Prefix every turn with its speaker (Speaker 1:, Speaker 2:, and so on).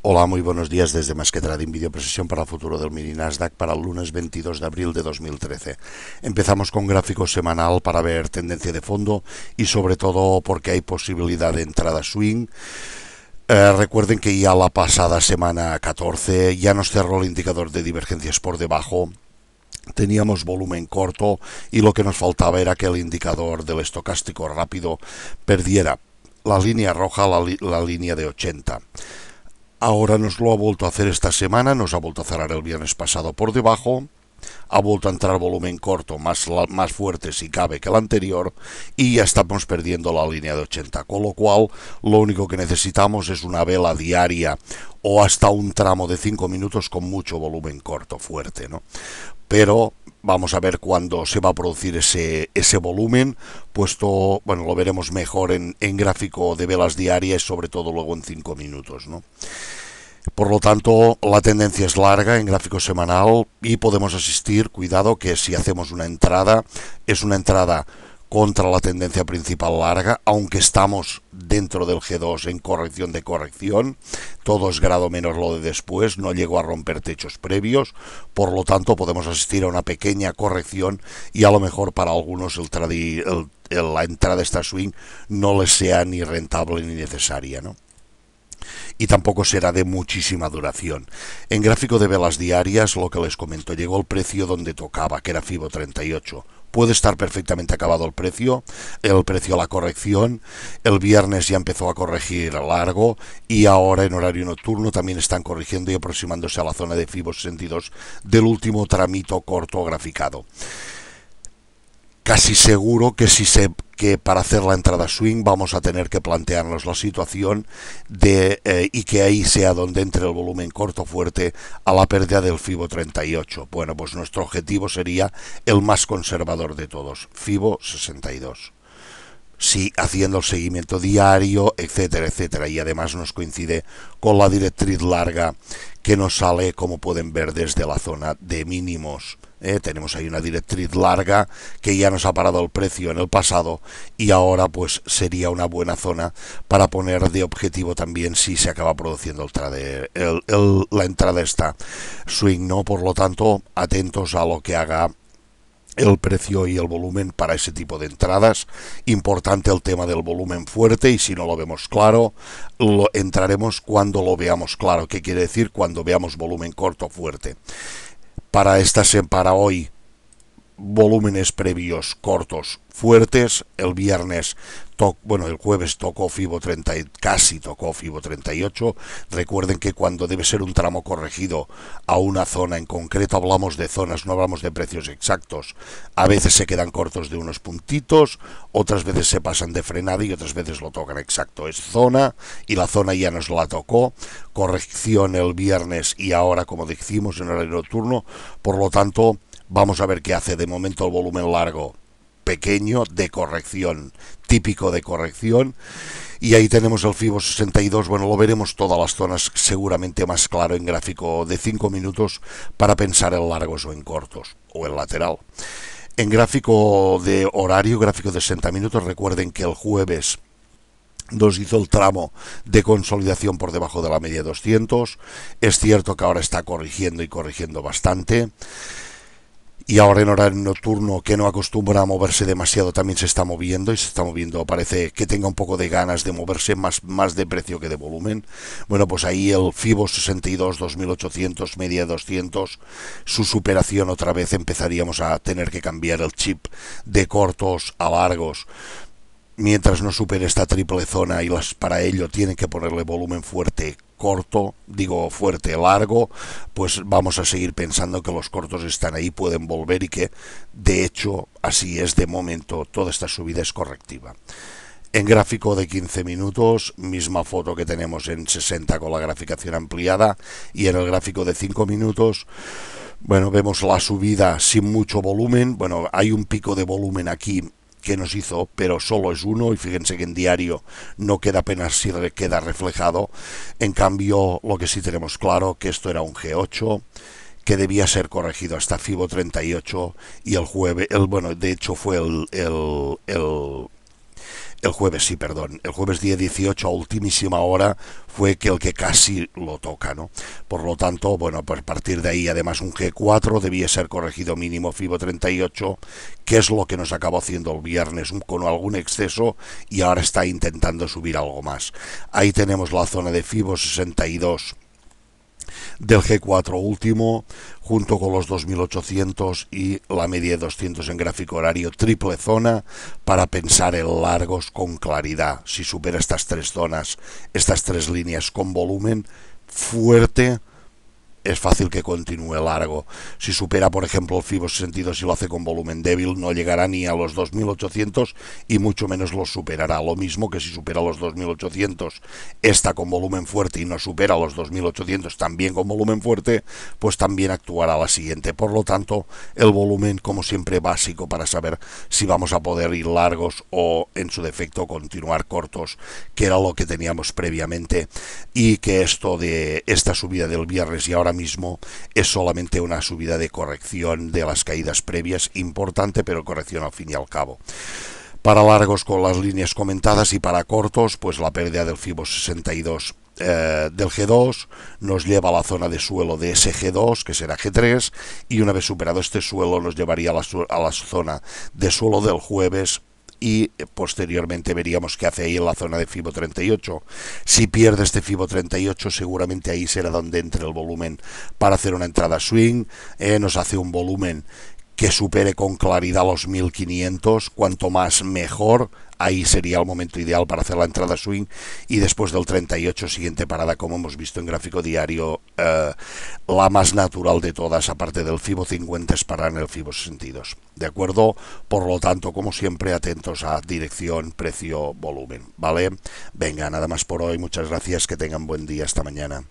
Speaker 1: Hola, muy buenos días desde Más que Trading, video precisión para el futuro del mini Nasdaq para el lunes 22 de abril de 2013. Empezamos con gráfico semanal para ver tendencia de fondo y sobre todo porque hay posibilidad de entrada swing. Recuerden que ya la pasada semana 14 ya nos cerró el indicador de divergencias por debajo. Teníamos volumen corto y lo que nos faltaba era que el indicador del estocástico rápido perdiera la línea roja, la línea de 80. Ahora nos lo ha vuelto a hacer esta semana, nos ha vuelto a cerrar el viernes pasado por debajo, ha vuelto a entrar volumen corto más fuerte si cabe que el anterior y ya estamos perdiendo la línea de 80, con lo cual lo único que necesitamos es una vela diaria o hasta un tramo de 5 minutos con mucho volumen corto fuerte, ¿no? Pero vamos a ver cuándo se va a producir ese volumen, puesto, bueno, lo veremos mejor en gráfico de velas diarias, sobre todo luego en 5 minutos, ¿no? Por lo tanto, la tendencia es larga en gráfico semanal y podemos asistir, cuidado, que si hacemos una entrada, es una entrada contra la tendencia principal larga, aunque estamos dentro del G2 en corrección de corrección, todo es grado menos lo de después, no llegó a romper techos previos, por lo tanto podemos asistir a una pequeña corrección y a lo mejor para algunos la entrada de esta swing no les sea ni rentable ni necesaria, ¿no? Y tampoco será de muchísima duración. En gráfico de velas diarias, lo que les comento, llegó el precio donde tocaba, que era FIBO 38. Puede estar perfectamente acabado el precio a la corrección. El viernes ya empezó a corregir largo y ahora en horario nocturno también están corrigiendo y aproximándose a la zona de FIBO 62 del último tramito corto graficado. Casi seguro que para hacer la entrada swing vamos a tener que plantearnos la situación y que ahí sea donde entre el volumen corto fuerte a la pérdida del FIBO 38. Bueno, pues nuestro objetivo sería el más conservador de todos, FIBO 62. Sí, haciendo el seguimiento diario, etcétera, etcétera. Y además nos coincide con la directriz larga que nos sale, como pueden ver, desde la zona de mínimos. Tenemos ahí una directriz larga que ya nos ha parado el precio en el pasado y ahora pues sería una buena zona para poner de objetivo también si se acaba produciendo la entrada esta swing, ¿no? Por lo tanto, atentos a lo que haga el precio y el volumen para ese tipo de entradas. Importante el tema del volumen fuerte y si no lo vemos claro, entraremos cuando lo veamos claro. ¿Qué quiere decir? Cuando veamos volumen corto fuerte. Para hoy, volúmenes previos cortos fuertes. El viernes, el jueves tocó FIBO 30, casi tocó FIBO 38. Recuerden que cuando debe ser un tramo corregido a una zona en concreto, hablamos de zonas, no hablamos de precios exactos. A veces se quedan cortos de unos puntitos, otras veces se pasan de frenada y otras veces lo tocan exacto. Es zona y la zona ya nos la tocó. Corrección el viernes y ahora, como decimos, en horario nocturno. Por lo tanto, vamos a ver qué hace. De momento el volumen largo, pequeño, de corrección, típico de corrección. Y ahí tenemos el FIBO 62. Bueno, lo veremos todas las zonas seguramente más claro en gráfico de 5 minutos para pensar en largos o en cortos o en lateral. En gráfico de horario, gráfico de 60 minutos, recuerden que el jueves nos hizo el tramo de consolidación por debajo de la media de 200. Es cierto que ahora está corrigiendo y corrigiendo bastante. Y ahora en horario nocturno, que no acostumbra a moverse demasiado, también se está moviendo y se está moviendo, parece que tenga un poco de ganas de moverse más de precio que de volumen. Bueno, pues ahí el FIBO 62, 2800, media 200, su superación otra vez empezaríamos a tener que cambiar el chip de cortos a largos. Mientras no supere esta triple zona y para ello tienen que ponerle volumen fuerte fuerte, largo, pues vamos a seguir pensando que los cortos están ahí, pueden volver y que de hecho así es de momento, toda esta subida es correctiva. En gráfico de 15 minutos, misma foto que tenemos en 60 con la graficación ampliada y en el gráfico de 5 minutos, bueno, vemos la subida sin mucho volumen, bueno, hay un pico de volumen aquí que nos hizo, pero solo es uno y fíjense que en diario no queda apenas si queda reflejado. En cambio, lo que sí tenemos claro que esto era un G8 que debía ser corregido hasta FIBO 38 y el jueves, de hecho fue El jueves, sí, perdón. El jueves día 18 a ultimísima hora fue que el que casi lo toca, ¿no? Por lo tanto, bueno, pues a partir de ahí además un G4 debía ser corregido mínimo FIBO 38, que es lo que nos acabó haciendo el viernes con algún exceso y ahora está intentando subir algo más. Ahí tenemos la zona de FIBO 62 del G4 último, junto con los 2800 y la media de 200 en gráfico horario, triple zona para pensar en largos con claridad. Si supera estas tres zonas, estas tres líneas con volumen fuerte, es fácil que continúe largo. Si supera, por ejemplo, el FIBO 62 y lo hace con volumen débil, no llegará ni a los 2800 y mucho menos los superará. Lo mismo que si supera los 2800, está con volumen fuerte y no supera los 2800 también con volumen fuerte, pues también actuará la siguiente. Por lo tanto, el volumen, como siempre, básico para saber si vamos a poder ir largos o, en su defecto, continuar cortos, que era lo que teníamos previamente, y que esto de esta subida del viernes y ahora mismo es solamente una subida de corrección de las caídas previas, importante, pero corrección al fin y al cabo. Para largos con las líneas comentadas y para cortos, pues la pérdida del FIBO 62 del G2 nos lleva a la zona de suelo de ese G2, que será G3, y una vez superado este suelo nos llevaría a la zona de suelo del jueves, y posteriormente veríamos qué hace ahí en la zona de FIBO 38. Si pierde este FIBO 38, seguramente ahí será donde entre el volumen para hacer una entrada swing. Nos hace un volumen que supere con claridad los 1500, cuanto más mejor. Ahí sería el momento ideal para hacer la entrada swing, y después del 38, siguiente parada, como hemos visto en gráfico diario, la más natural de todas, aparte del FIBO 50, es parar en el FIBO 62. ¿De acuerdo? Por lo tanto, como siempre, atentos a dirección, precio, volumen. ¿Vale? Venga, nada más por hoy. Muchas gracias. Que tengan buen día. Hasta mañana.